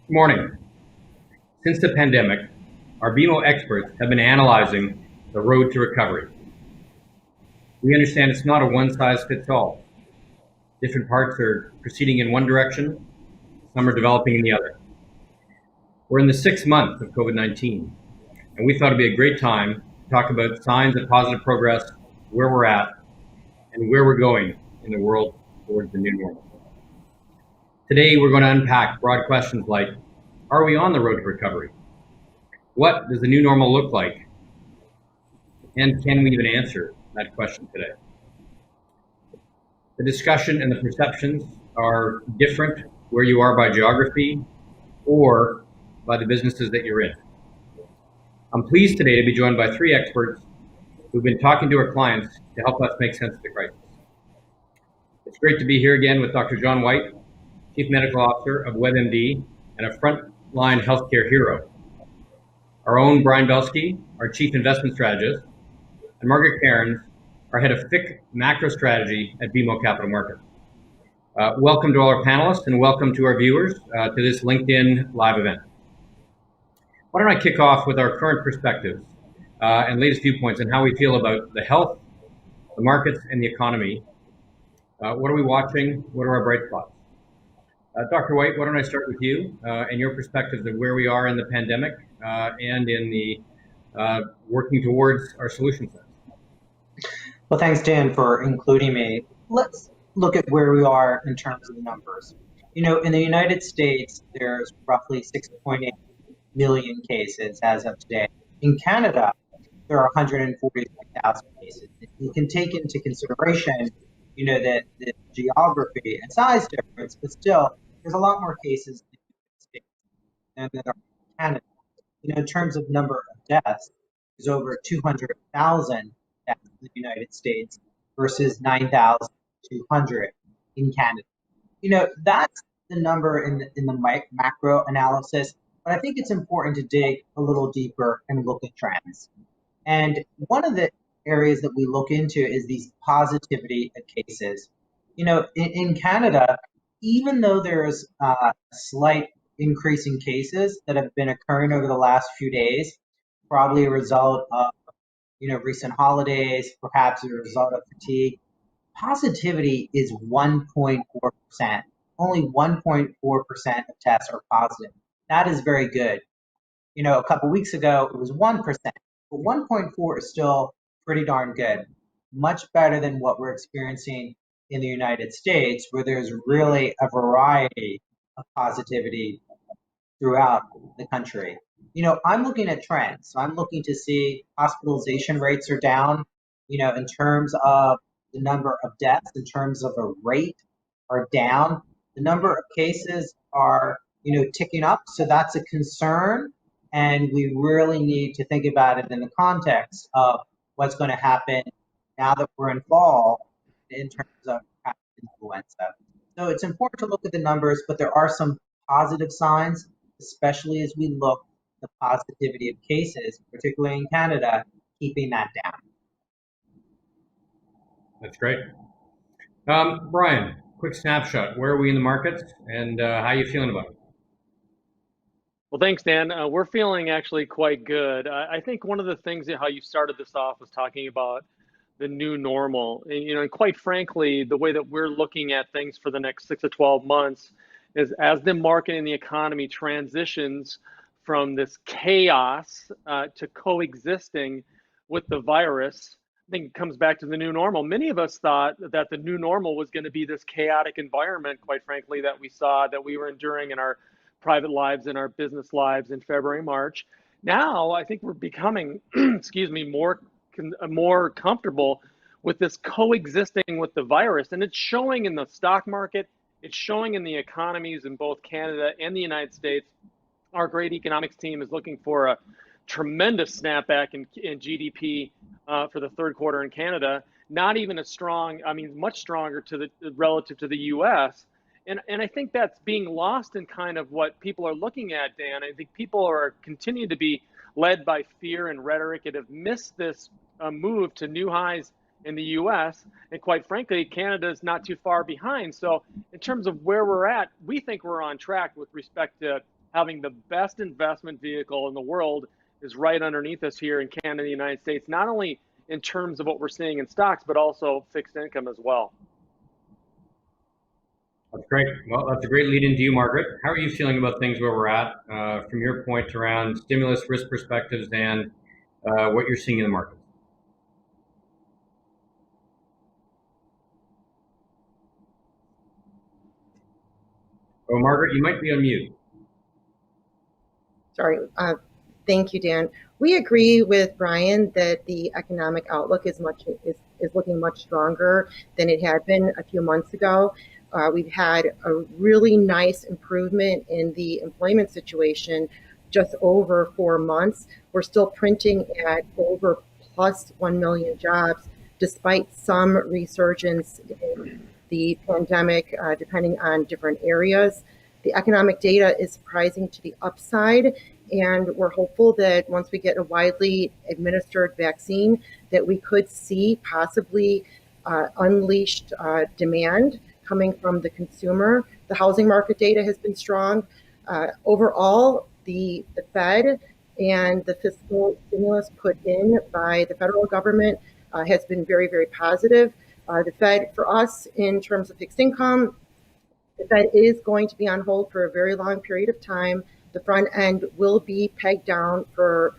Good morning. Since the pandemic, our BMO experts have been analyzing the road to recovery. We understand it's not a one-size-fits-all. Different parts are proceeding in one direction, some are developing in the other. We're in the 6th month of COVID-19, and we thought it'd be a great time to talk about signs of positive progress, where we're at, and where we're going in the world towards the new normal. Today, we're going to unpack broad questions like, are we on the road to recovery? What does the new normal look like? And can we even answer that question today? The discussion and the perceptions are different where you are by geography or by the businesses that you're in. I'm pleased today to be joined by 3 experts who've been talking to our clients to help us make sense of the crisis. It's great to be here again with Dr. John Whyte, Chief Medical Officer of WebMD and a frontline healthcare hero. Our own Brian Belsky, our Chief Investment Strategist, and Margaret Cairns, our Head of FIC Macro Strategy at BMO Capital Markets. Welcome to all our panelists and welcome to our viewers to this LinkedIn live event. Why don't I kick off with our current perspectives and latest viewpoints on how we feel about the health, the markets, and the economy. What are we watching? What are our bright spots? Dr. Whyte, why don't I start with you and your perspectives of where we are in the pandemic and in the working towards our solution set. Well, thanks, Dan, for including me. Let's look at where we are in terms of the numbers. In the United States, there's roughly 6.8 million cases as of today. In Canada, there are 143,000 cases. You can take into consideration, that the geography and size difference, but still, there's a lot more cases in the United States than there are in Canada. In terms of number of deaths, there's over 200,000 deaths in the United States versus 9,200 in Canada. That's the number in the macro analysis, but I think it's important to dig a little deeper and look at trends. And one of the areas that we look into is these positivity cases. In Canada, even though there's a slight increase in cases that have been occurring over the last few days, probably a result of recent holidays, perhaps a result of fatigue, positivity is 1.4%. Only 1.4% of tests are positive. That is very good. A couple weeks ago, it was 1%, but 1.4 is still pretty darn good. Much better than what we're experiencing in the United States, where there's really a variety of positivity throughout the country. I'm looking at trends. So I'm looking to see hospitalization rates are down, in terms of the number of deaths, in terms of a rate are down. The number of cases are, ticking up. So that's a concern. And we really need to think about it in the context of what's going to happen now that we're in fall in terms of influenza. So it's important to look at the numbers, but there are some positive signs, especially as we look at the positivity of cases, particularly in Canada, keeping that down. That's great. Brian, quick snapshot. Where are we in the markets and how are you feeling about it? Well, thanks, Dan. We're feeling actually quite good. I think one of the things that how you started this off was talking about the new normal. And quite frankly, the way that we're looking at things for the next 6 to 12 months is as the market and the economy transitions from this chaos to coexisting with the virus. I think it comes back to the new normal. Many of us thought that the new normal was going to be this chaotic environment, quite frankly, that we saw, that we were enduring in our private lives and our business lives in February, March. Now, I think we're becoming, excuse me, more comfortable with this coexisting with the virus. And it's showing in the stock market, it's showing in the economies in both Canada and the United States. Our great economics team is looking for a tremendous snapback in GDP for the third quarter in Canada. Not even as strong, much stronger relative to the US. And I think that's being lost in kind of what people are looking at, Dan. I think people are continuing to be led by fear and rhetoric and have missed this move to new highs in the US. And quite frankly, Canada is not too far behind. So in terms of where we're at, we think we're on track with respect to having the best investment vehicle in the world is right underneath us here in Canada and the United States, not only in terms of what we're seeing in stocks, but also fixed income as well. That's great. Well, that's a great lead into you, Margaret. How are you feeling about things where we're at from your point around stimulus, risk perspectives, and what you're seeing in the markets? Oh, Margaret, you might be on mute. Sorry. Thank you, Dan. We agree with Brian that the economic outlook is looking much stronger than it had been a few months ago. We've had a really nice improvement in the employment situation just over 4 months. We're still printing at over plus 1 million jobs, despite some resurgence in the pandemic, depending on different areas. The economic data is surprising to the upside, and we're hopeful that once we get a widely administered vaccine, that we could see possibly unleashed demand coming from the consumer. The housing market data has been strong. Overall, the Fed and the fiscal stimulus put in by the federal government has been very, very positive. The Fed, for us, in terms of fixed income, the Fed is going to be on hold for a very long period of time. The front end will be pegged down for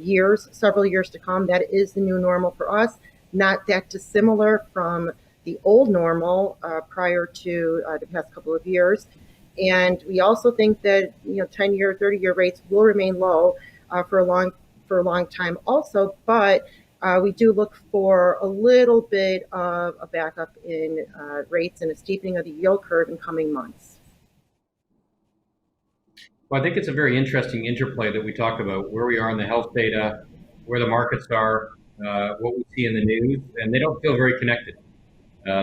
years, several years to come. That is the new normal for us, not that dissimilar from the old normal prior to the past couple of years. And we also think that 10-year, 30-year rates will remain low for a long time also, but we do look for a little bit of a backup in rates and a steepening of the yield curve in coming months. Well, I think it's a very interesting interplay that we talk about, where we are in the health data, where the markets are, what we see in the news, and they don't feel very connected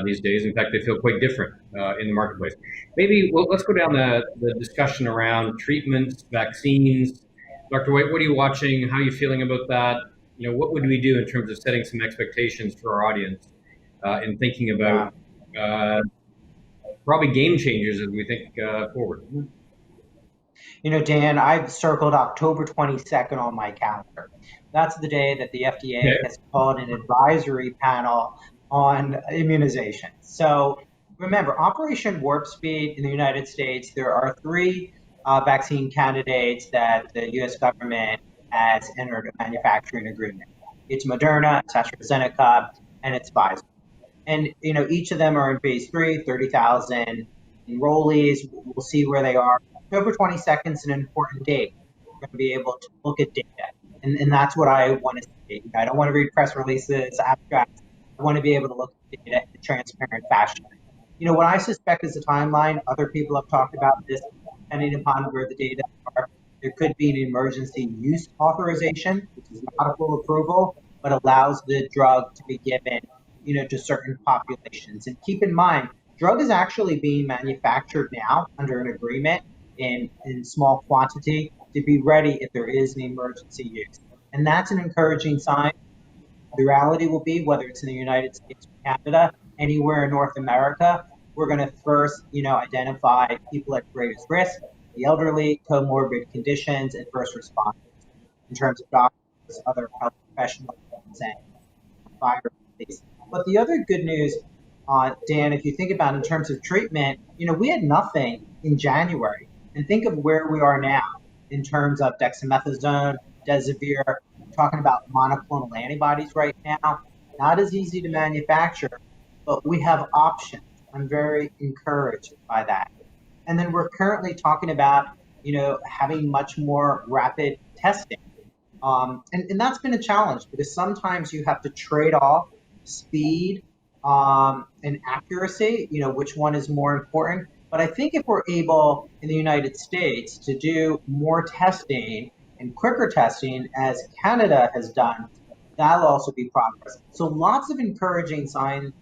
these days. In fact, they feel quite different in the marketplace. Maybe let's go down the discussion around treatments, vaccines. Dr. Whyte, what are you watching? How are you feeling about that? What would we do in terms of setting some expectations for our audience and thinking about probably game changers as we think forward? Dan, I've circled October 22nd on my calendar. That's the day that the FDA has called an advisory panel on immunization. So remember, Operation Warp Speed in the United States, there are 3 vaccine candidates that the U.S. government has entered a manufacturing agreement. It's Moderna, it's AstraZeneca, and it's Pfizer. And each of them are in phase 3, 30,000 enrollees. We'll see where they are. October 22nd is an important date. We're going to be able to look at data. And that's what I want to see. I don't want to read press releases, abstracts. I want to be able to look at data in a transparent fashion. What I suspect is a timeline. Other people have talked about this, depending upon where the data are. There could be an emergency use authorization, which is not a full approval, but allows the drug to be given, to certain populations. And keep in mind, drug is actually being manufactured now under an agreement in small quantity to be ready if there is an emergency use. And that's an encouraging sign. The reality will be, whether it's in the United States or Canada, anywhere in North America, we're going to first, identify people at greatest risk, the elderly, comorbid conditions, and first responders in terms of doctors, other health professionals, and fire police. But the other good news, Dan, if you think about in terms of treatment, we had nothing in January. And think of where we are now in terms of dexamethasone, Desivir, talking about monoclonal antibodies right now. Not as easy to manufacture, but we have options. I'm very encouraged by that. And then we're currently talking about, having much more rapid testing. And that's been a challenge because sometimes you have to trade off speed and accuracy, which one is more important. But I think if we're able in the United States to do more testing and quicker testing as Canada has done, that'll also be progress. So lots of encouraging signs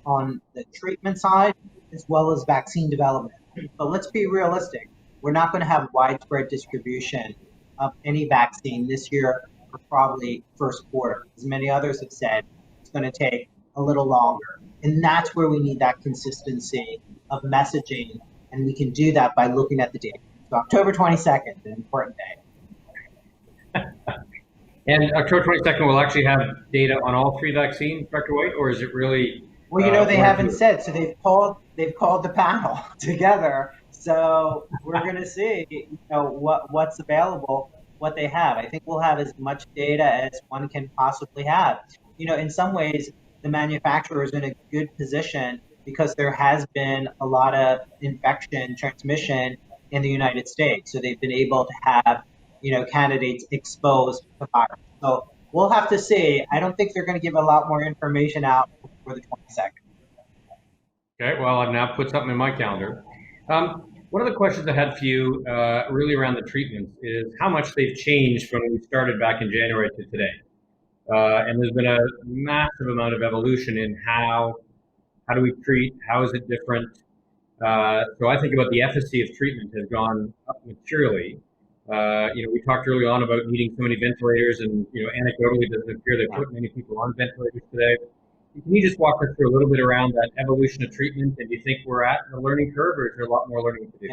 on the treatment side as well as vaccine development. But let's be realistic. We're not going to have widespread distribution of any vaccine this year or probably first quarter. As many others have said, it's going to take a little longer. And that's where we need that consistency of messaging. And we can do that by looking at the data. So October 22nd, an important day. And October 22nd will actually have data on all 3 vaccines, Dr. Whyte, or is it really Well, they one or haven't 2? said, so they've called the panel together. So we're going to see, what's available, what they have. I think we'll have as much data as one can possibly have. In some ways, the manufacturer is in a good position because there has been a lot of infection transmission in the United States. So they've been able to have, candidates exposed to virus. So we'll have to see. I don't think they're going to give a lot more information out before the 22nd. Okay, well, I've now put something in my calendar. One of the questions I had for you, really around the treatments, is how much they've changed from when we started back in January to today. And there's been a massive amount of evolution in how do we treat, how is it different. So I think about the efficacy of treatment has gone up materially. We talked early on about needing so many ventilators, and anecdotally, it doesn't appear they put many people on ventilators today. Can you just walk us through a little bit around that evolution of treatment? And do you think we're at the learning curve, or is there a lot more learning to do?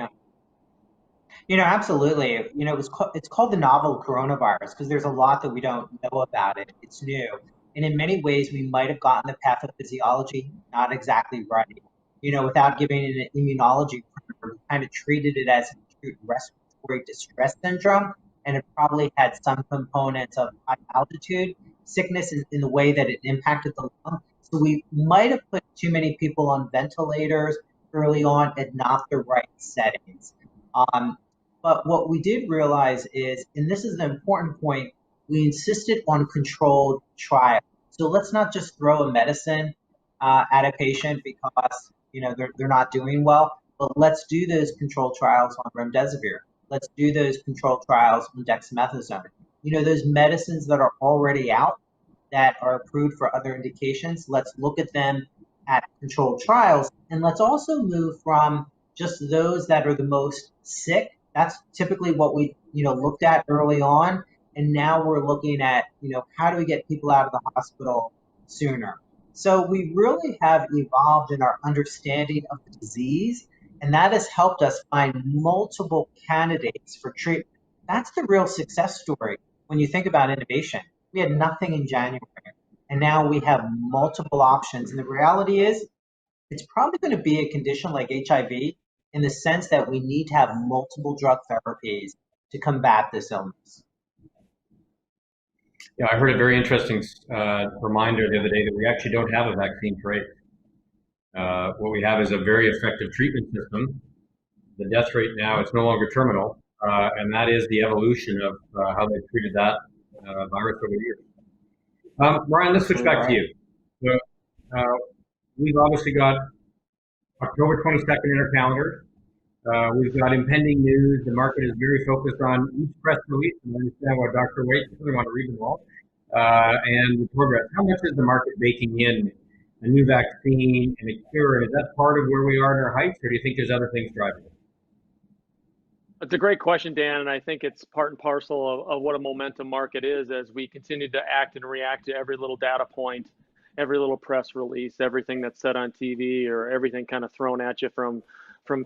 Yeah. Absolutely. It's called the novel coronavirus because there's a lot that we don't know about it. It's new. And in many ways, we might have gotten the pathophysiology not exactly right. Without giving it an immunology primer, we kind of treated it as an acute respiratory distress syndrome, and it probably had some components of high altitude sickness in the way that it impacted the lung. So we might have put too many people on ventilators early on at not the right settings. But what we did realize is, and this is an important point, we insisted on controlled trials. So let's not just throw a medicine at a patient because they're not doing well, but let's do those controlled trials on remdesivir. Let's do those controlled trials on dexamethasone. Those medicines that are already out that are approved for other indications, let's look at them at controlled trials, and let's also move from just those that are the most sick. That's typically what we looked at early on, and now we're looking at how do we get people out of the hospital sooner. So we really have evolved in our understanding of the disease, and that has helped us find multiple candidates for treatment. That's the real success story when you think about innovation. We had nothing in January, and now we have multiple options. And the reality is, it's probably going to be a condition like HIV in the sense that we need to have multiple drug therapies to combat this illness. Yeah, I heard a very interesting reminder the other day that we actually don't have a vaccine for AIDS. What we have is a very effective treatment system. The death rate now, it's no longer terminal, and that is the evolution of how they've treated that virus over the years. Brian, let's switch back to you. So, we've obviously got October 22nd in our calendar. We've got impending news. The market is very focused on each press release, and I understand what Dr. Whyte doesn't want to read them all. And the progress. How much is the market baking in a new vaccine and a cure? And is that part of where we are in our heights, or do you think there's other things driving it? It's a great question, Dan, and I think it's part and parcel of what a momentum market is as we continue to act and react to every little data point, every little press release, everything that's said on TV, or everything kind of thrown at you from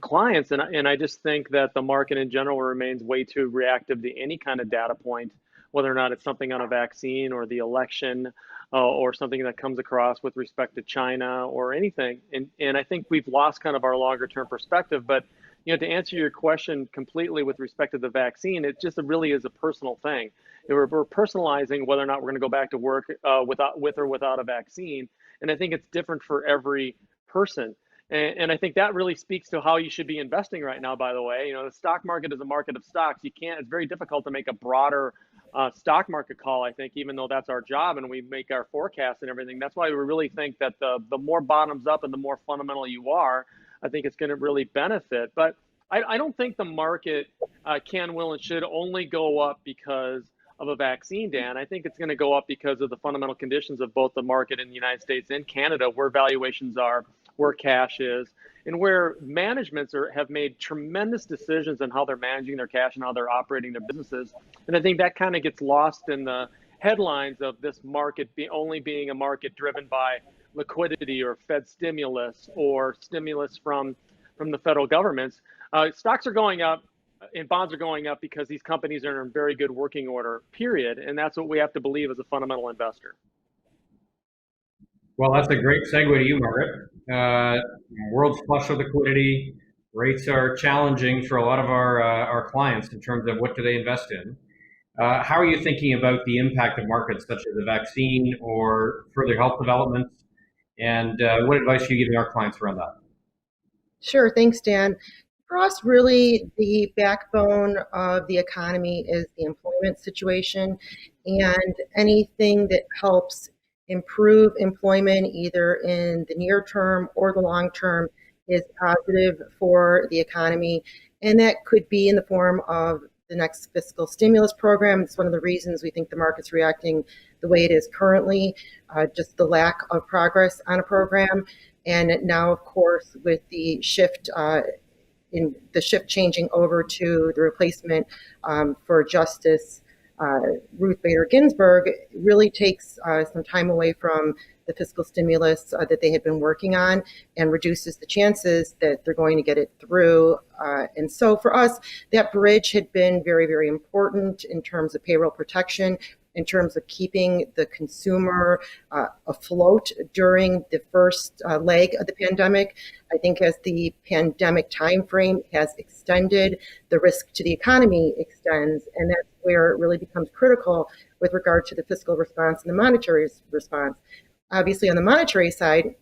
clients. And I just think that the market in general remains way too reactive to any kind of data point, whether or not it's something on a vaccine or the election or something that comes across with respect to China or anything. And I think we've lost kind of our longer term perspective. But to answer your question completely with respect to the vaccine, it just really is a personal thing. We're personalizing whether or not we're going to go back to work with or without a vaccine. And I think it's different for every person. And I think that really speaks to how you should be investing right now, by the way. The stock market is a market of stocks. It's very difficult to make a broader stock market call, I think, even though that's our job and we make our forecasts and everything. That's why we really think that the more bottoms up and the more fundamental you are, I think it's going to really benefit. But I don't think the market can, will, and should only go up because of a vaccine, Dan. I think it's going to go up because of the fundamental conditions of both the market in the United States and Canada, where valuations are, where cash is, and where managements have made tremendous decisions on how they're managing their cash and how they're operating their businesses. And I think that kind of gets lost in the headlines of this market only being a market driven by liquidity or Fed stimulus or stimulus from the federal governments. Stocks are going up. and bonds are going up because these companies are in very good working order, period. And that's what we have to believe as a fundamental investor. Well, that's a great segue to you, Margaret. World's flush with liquidity. Rates are challenging for a lot of our clients in terms of what do they invest in. How are you thinking about the impact of markets such as the vaccine or further health developments? And what advice are you giving our clients around that? Sure, thanks, Dan. For us, really, the backbone of the economy is the employment situation, and anything that helps improve employment, either in the near term or the long term, is positive for the economy. And that could be in the form of the next fiscal stimulus program. It's one of the reasons we think the market's reacting the way it is currently, just the lack of progress on a program. And now, of course, with the shift changing over to the replacement for Justice Ruth Bader Ginsburg, it really takes some time away from the fiscal stimulus that they had been working on and reduces the chances that they're going to get it through. And so for us, that bridge had been very, very important in terms of payroll protection, in terms of keeping the consumer afloat during the first leg of the pandemic. I think as the pandemic timeframe has extended, the risk to the economy extends, and that's where it really becomes critical with regard to the fiscal response and the monetary response. Obviously, on the monetary side,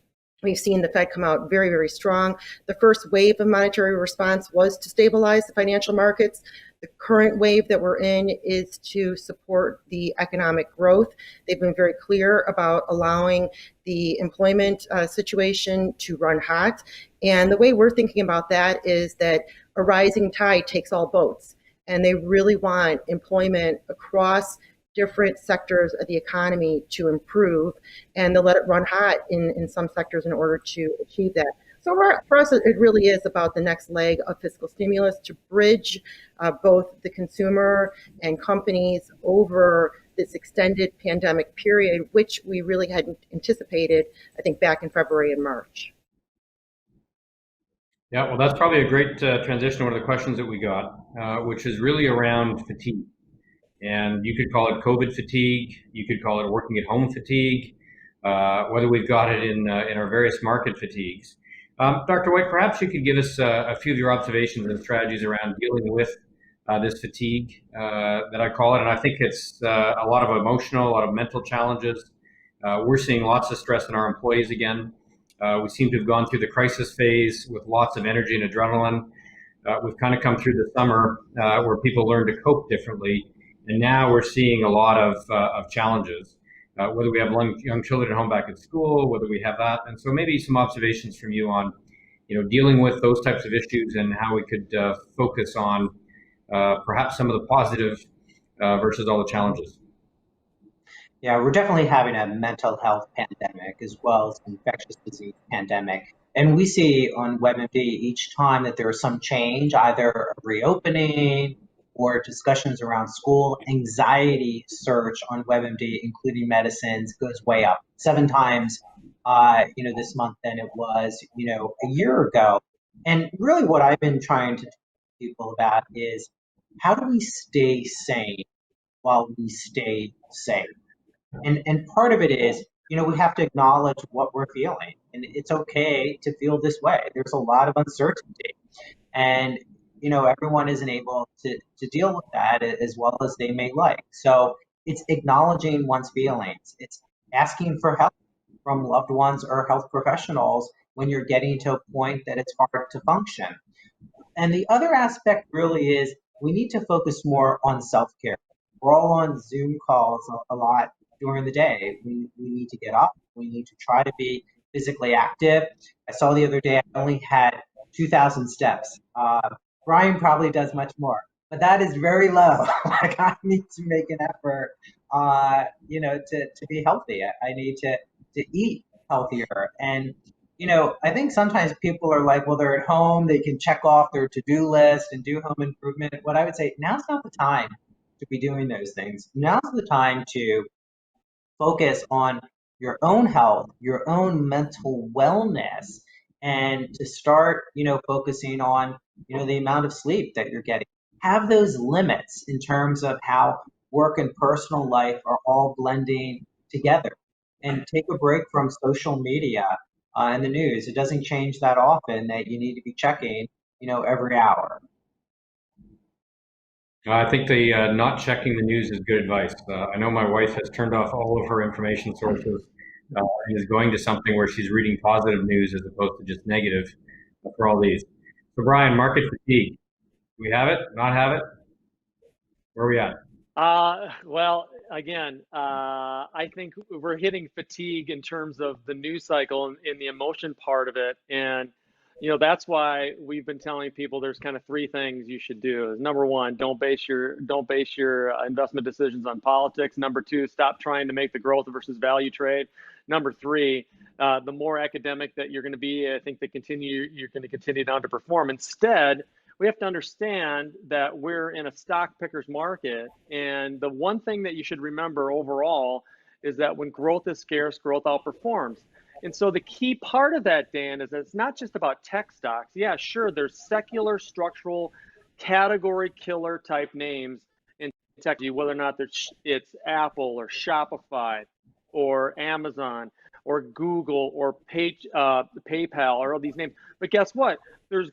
we've seen the Fed come out very, very strong. The first wave of monetary response was to stabilize the financial markets. The current wave that we're in is to support the economic growth. They've been very clear about allowing the employment situation to run hot. And the way we're thinking about that is that a rising tide takes all boats. And they really want employment across different sectors of the economy to improve, and they'll let it run hot in some sectors in order to achieve that. So for us, it really is about the next leg of fiscal stimulus to bridge both the consumer and companies over this extended pandemic period, which we really hadn't anticipated, I think, back in February and March. Yeah, well, that's probably a great transition to one of the questions that we got, which is really around fatigue. And you could call it COVID fatigue, you could call it working at home fatigue, whether we've got it in our various market fatigues. Dr. Whyte, perhaps you could give us a few of your observations and strategies around dealing with this fatigue that I call it. And I think it's a lot of emotional, a lot of mental challenges. We're seeing lots of stress in our employees again. We seem to have gone through the crisis phase with lots of energy and adrenaline. We've kind of come through the summer where people learn to cope differently. And now we're seeing a lot of challenges, whether we have young children at home back at school, whether we have that. And so maybe some observations from you on, dealing with those types of issues and how we could focus on perhaps some of the positive versus all the challenges. Yeah, we're definitely having a mental health pandemic as well as an infectious disease pandemic. And we see on WebMD each time that there is some change, either a reopening or discussions around school, anxiety surge on WebMD, including medicines, goes way up 7 times, this month than it was, a year ago. And really what I've been trying to talk to people about is how do we stay sane while we stay safe? And part of it is, we have to acknowledge what we're feeling. And it's okay to feel this way. There's a lot of uncertainty. And, everyone isn't able to deal with that as well as they may like. So it's acknowledging one's feelings. It's asking for help from loved ones or health professionals when you're getting to a point that it's hard to function. And the other aspect really is we need to focus more on self-care. We're all on Zoom calls a lot during the day. We need to get up. We need to try to be physically active. I saw the other day I only had 2,000 steps. Brian probably does much more, but that is very low. Like I need to make an effort, to be healthy. I need to eat healthier. And, I think sometimes people are like, well, they're at home, they can check off their to-do list and do home improvement. What I would say, now's not the time to be doing those things. Now's the time to focus on your own health, your own mental wellness, and to start, focusing on, the amount of sleep that you're getting. have those limits in terms of how work and personal life are all blending together, and take a break from social media and the news. It doesn't change that often that you need to be checking, every hour. I think the not checking the news is good advice. I know my wife has turned off all of her information sources and is going to something where she's reading positive news as opposed to just negative for all these. So, Brian, market fatigue. Do we have it? Not have it? Where are we at? Well, again, I think we're hitting fatigue in terms of the news cycle and in the emotion part of it. And, that's why we've been telling people there's kind of three things you should do. Number one, don't base your investment decisions on politics. Number two, stop trying to make the growth versus value trade. Number three, the more academic that you're going to be, I think you're going to continue to underperform. Instead, we have to understand that we're in a stock picker's market. And the one thing that you should remember overall is that when growth is scarce, growth outperforms. And so the key part of that, Dan, is that it's not just about tech stocks. Yeah, sure, there's secular, structural, category killer type names in technology, whether or not it's Apple or Shopify or Amazon or Google or PayPal or all these names. But guess what? There's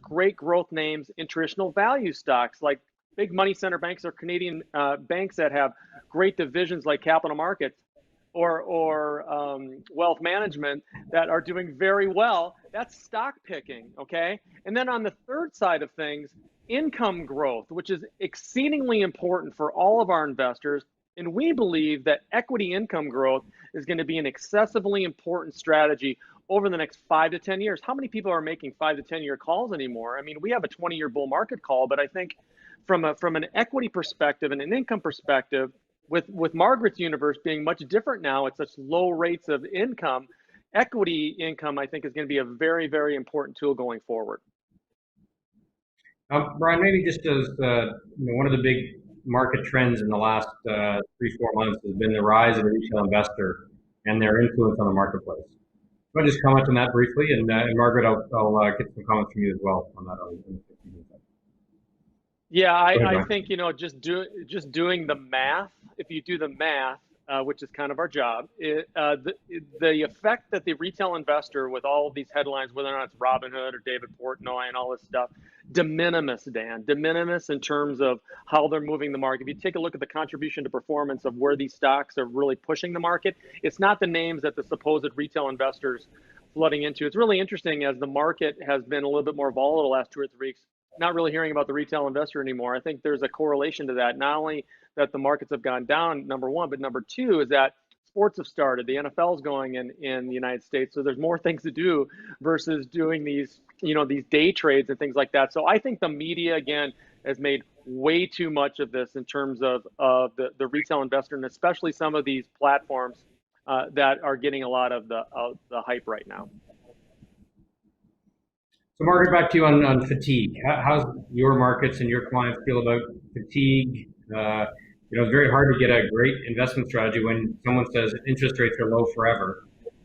great growth names in traditional value stocks like big money center banks or Canadian banks that have great divisions like capital markets or wealth management that are doing very well. That's stock picking, okay? And then on the third side of things, income growth, which is exceedingly important for all of our investors. And we believe that equity income growth is going to be an excessively important strategy over the next 5 to 10 years. How many people are making 5 to 10 year calls anymore? I mean, we have a 20-year bull market call, but I think from an equity perspective and an income perspective, with Margaret's universe being much different now at such low rates of income, equity income, I think, is going to be a very, very important tool going forward. Brian, maybe just as one of the big market trends in the last 3-4 months has been the rise of the retail investor and their influence on the marketplace. I'll just comment on that briefly, and Margaret, I'll get some comments from you as well on that. Yeah, I think just doing the math. If you do the math, which is kind of our job, the effect that the retail investor, with all of these headlines, whether or not it's Robinhood or David Portnoy and all this stuff, de minimis, Dan, de minimis in terms of how they're moving the market. If you take a look at the contribution to performance of where these stocks are really pushing the market, it's not the names that the supposed retail investors flooding into. It's really interesting as the market has been a little bit more volatile the last 2 or 3 weeks. Not really hearing about the retail investor anymore. I think there's a correlation to that. Not only that the markets have gone down, number one, but number two is that sports have started. The NFL is going in the United States, so there's more things to do versus doing these day trades and things like that. So I think the media again has made way too much of this in terms of the retail investor, and especially some of these platforms that are getting a lot of the hype right now. So, Margaret, back to you on fatigue. How's your markets and your clients feel about fatigue? It's very hard to get a great investment strategy when someone says interest rates are low forever.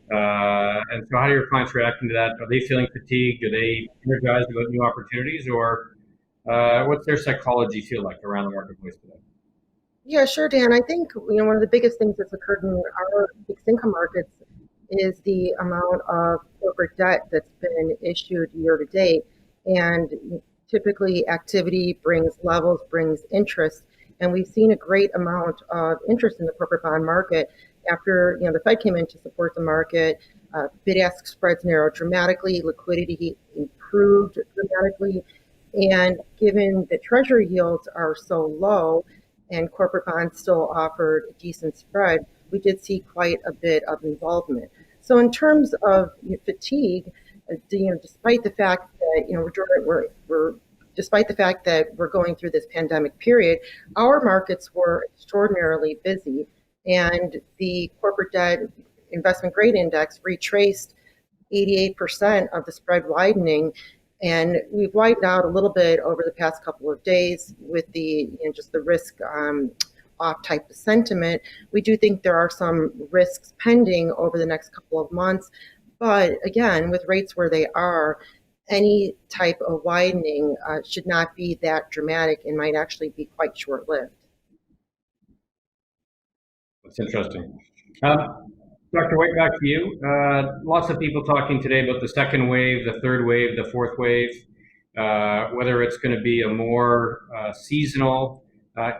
And so how are your clients reacting to that? Are they feeling fatigued? Are they energized about new opportunities? Or what's their psychology feel like around the marketplace today? Yeah, sure, Dan. I think one of the biggest things that's occurred in our fixed income markets is the amount of corporate debt that's been issued year to date. And typically activity brings levels, brings interest. And we've seen a great amount of interest in the corporate bond market after the Fed came in to support the market. Bid-ask spreads narrowed dramatically, liquidity improved dramatically. And given that treasury yields are so low and corporate bonds still offered a decent spread, we did see quite a bit of involvement. So in terms of fatigue, despite the fact that despite the fact that we're going through this pandemic period, our markets were extraordinarily busy, and the corporate debt investment grade index retraced 88% of the spread widening. And we've widened out a little bit over the past couple of days with the just the risk off type of sentiment. We do think there are some risks pending over the next couple of months. But again, with rates where they are, any type of widening should not be that dramatic and might actually be quite short-lived. That's interesting. Dr. Whyte, back to you. Lots of people talking today about the second wave, the third wave, the fourth wave, whether it's going to be a more seasonal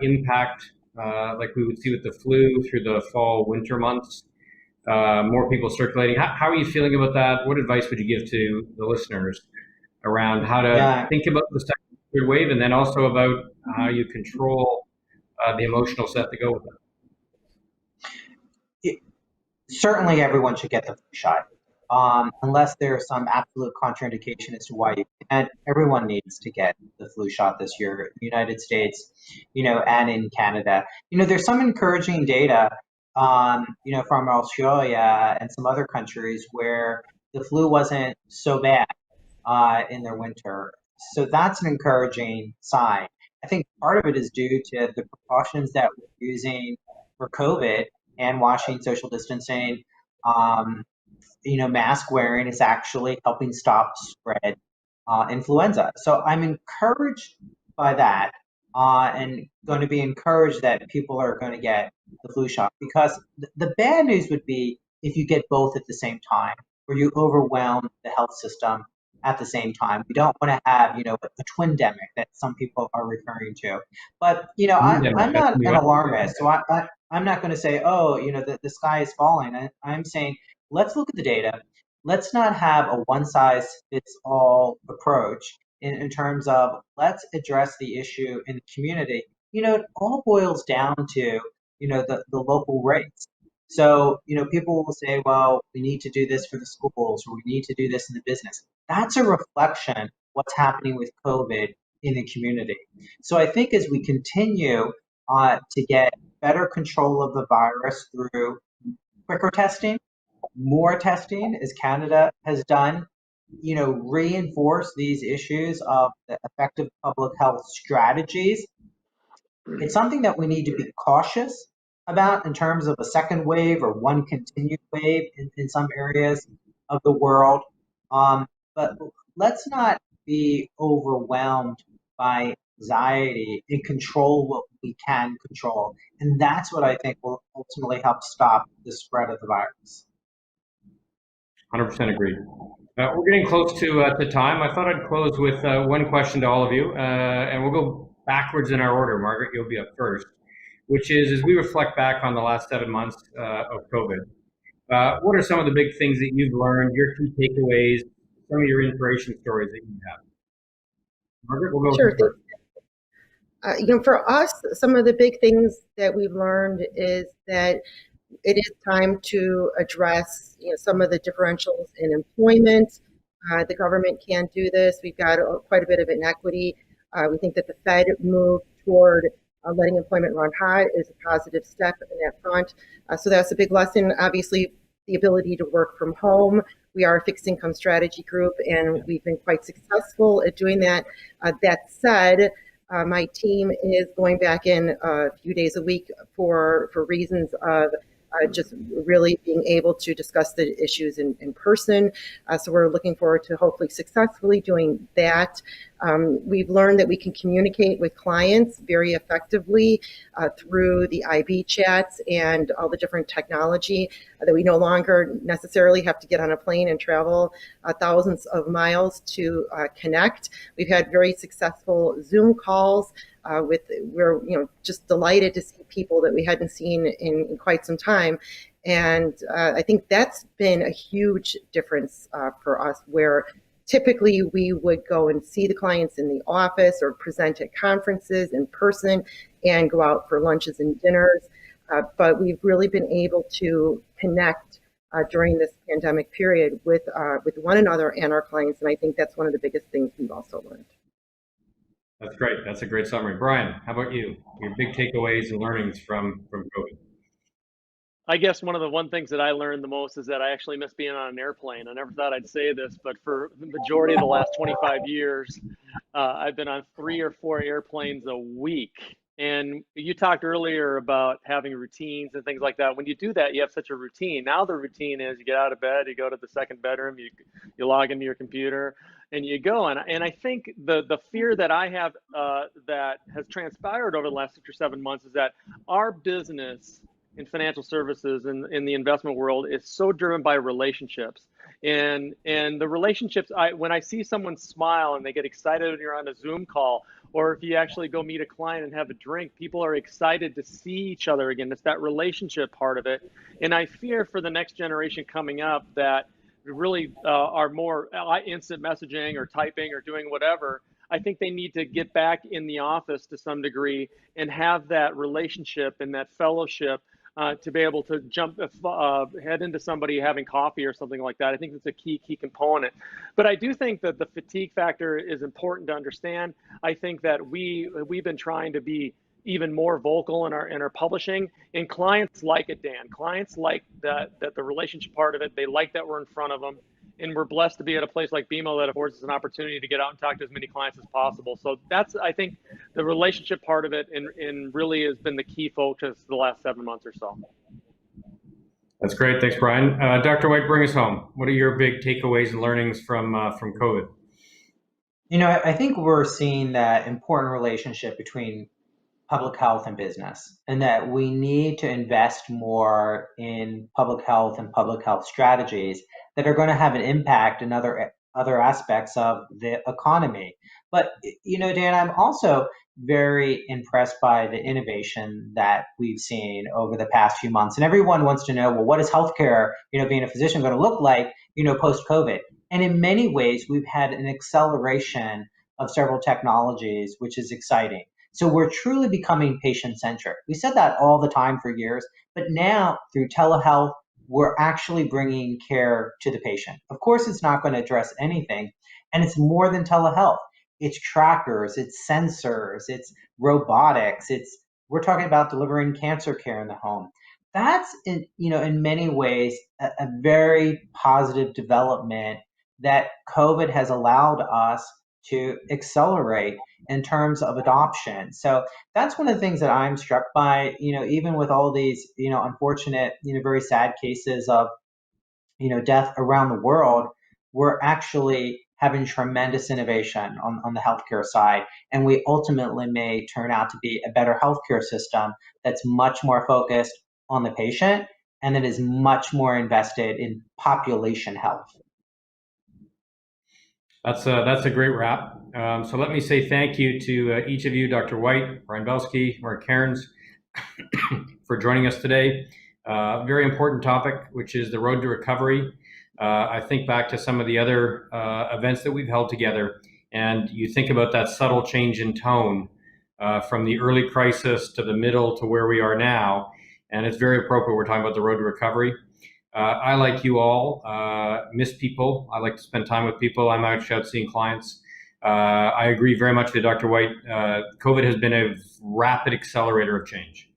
impact like we would see with the flu through the fall, winter months, more people circulating. How are you feeling about that? What advice would you give to the listeners around how to think about the second, third wave, and then also about how you control the emotional set to go with it? Certainly everyone should get the flu shot. Unless there's some absolute contraindication as to why you can't, everyone needs to get the flu shot this year in the United States, and in Canada. There's some encouraging data, from Australia and some other countries where the flu wasn't so bad in their winter. So that's an encouraging sign. I think part of it is due to the precautions that we're using for COVID, hand washing, social distancing, mask wearing is actually helping stop spread influenza. So I'm encouraged by that, and going to be encouraged that people are going to get the flu shot, because the bad news would be if you get both at the same time, where you overwhelm the health system at the same time. We don't want to have, a twindemic that some people are referring to. But, I'm not an alarmist, so I'm not going to say, oh, the sky is falling. I'm saying, let's look at the data. Let's not have a one-size-fits-all approach in terms of let's address the issue in the community. It all boils down to, the local rates. So, people will say, well, we need to do this for the schools, or we need to do this in the business. That's a reflection of what's happening with COVID in the community. So I think as we continue to get better control of the virus through quicker testing, more testing, as Canada has done, reinforce these issues of the effective public health strategies. It's something that we need to be cautious about in terms of a second wave or one continued wave in some areas of the world. But let's not be overwhelmed by anxiety and control what we can control. And that's what I think will ultimately help stop the spread of the virus. 100% agree. We're getting close to time. I thought I'd close with one question to all of you, and we'll go backwards in our order. Margaret, you'll be up first, which is, as we reflect back on the last 7 months of COVID, what are some of the big things that you've learned, your key takeaways, some of your inspiration stories that you have? Margaret, we'll go Sure. first. For us, some of the big things that we've learned is that it is time to address, some of the differentials in employment. The government can't do this. We've got quite a bit of inequity. We think that the Fed move toward letting employment run hot is a positive step in that front. So that's a big lesson. Obviously, the ability to work from home. We are a fixed income strategy group, and we've been quite successful at doing that. That said, my team is going back in a few days a week for reasons of just really being able to discuss the issues in person. So we're looking forward to hopefully successfully doing that. We've learned that we can communicate with clients very effectively through the IB chats and all the different technology, that we no longer necessarily have to get on a plane and travel thousands of miles to connect. We've had very successful Zoom calls. We're just delighted to see people that we hadn't seen in quite some time, and I think that's been a huge difference for us, where typically we would go and see the clients in the office or present at conferences in person and go out for lunches and dinners, but we've really been able to connect during this pandemic period with one another and our clients, and I think that's one of the biggest things we've also learned. That's great. That's a great summary. Brian, how about you? Your big takeaways and learnings from COVID? I guess one things that I learned the most is that I actually miss being on an airplane. I never thought I'd say this, but for the majority of the last 25 years, I've been on 3 or 4 airplanes a week. And you talked earlier about having routines and things like that. When you do that, you have such a routine. Now the routine is you get out of bed, you go to the second bedroom, you log into your computer, and you go. And I think the fear that I have that has transpired over the last 6 or 7 months is that our business in financial services and in the investment world is so driven by relationships. And the relationships, when I see someone smile and they get excited when you're on a Zoom call, or if you actually go meet a client and have a drink, people are excited to see each other again. It's that relationship part of it. And I fear for the next generation coming up that really are more instant messaging or typing or doing whatever. I think they need to get back in the office to some degree and have that relationship and that fellowship to be able to head into somebody having coffee or something like that. I think that's a key component. But I do think that the fatigue factor is important to understand. I think that we've been trying to be even more vocal in our publishing, and clients like it, Dan. Clients like that the relationship part of it. They like that we're in front of them, and we're blessed to be at a place like BMO that affords us an opportunity to get out and talk to as many clients as possible. So that's, I think, the relationship part of it, and really has been the key focus the last 7 months or so. That's great. Thanks, Brian. Dr. Whyte, bring us home. What are your big takeaways and learnings from COVID? I think we're seeing that important relationship between public health and business, and that we need to invest more in public health and public health strategies that are going to have an impact in other aspects of the economy. But, Dan, I'm also very impressed by the innovation that we've seen over the past few months. And everyone wants to know, well, what is healthcare, being a physician, going to look like, post-COVID? And in many ways, we've had an acceleration of several technologies, which is exciting. So we're truly becoming patient-centric. We said that all the time for years, but now through telehealth, we're actually bringing care to the patient. Of course, it's not going to address anything, and it's more than telehealth. It's trackers, it's sensors, it's robotics. We're talking about delivering cancer care in the home. That's in many ways a very positive development that COVID has allowed us to accelerate in terms of adoption. So that's one of the things that I'm struck by, even with all these, unfortunate, very sad cases of, death around the world, we're actually having tremendous innovation on the healthcare side. And we ultimately may turn out to be a better healthcare system that's much more focused on the patient and that is much more invested in population health. That's a great wrap. So let me say thank you to each of you, Dr. Whyte, Brian Belsky, Mark Cairns, for joining us today. Very important topic, which is the road to recovery. I think back to some of the other events that we've held together, and you think about that subtle change in tone from the early crisis to the middle to where we are now, and it's very appropriate. We're talking about the road to recovery. I, like you all, miss people. I like to spend time with people. I'm actually out seeing clients. I agree very much with Dr. Whyte. COVID has been a rapid accelerator of change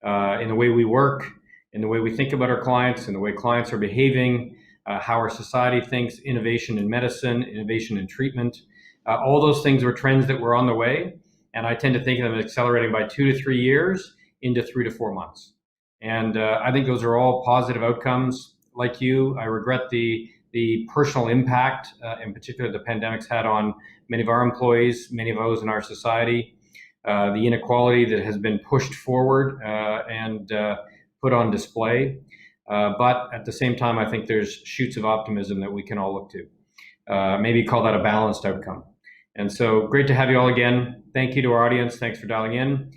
in the way we work, in the way we think about our clients, in the way clients are behaving, how our society thinks, innovation in medicine, innovation in treatment. All those things were trends that were on the way, and I tend to think of them as accelerating by 2 to 3 years into 3 to 4 months. And I think those are all positive outcomes. Like you, I regret the personal impact, in particular the pandemic's had on many of our employees, many of those in our society, the inequality that has been pushed forward and put on display. But at the same time, I think there's shoots of optimism that we can all look to. Maybe call that a balanced outcome. And so great to have you all again. Thank you to our audience. Thanks for dialing in.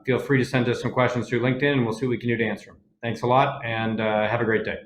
Feel free to send us some questions through LinkedIn, and we'll see what we can do to answer them. Thanks a lot, and have a great day.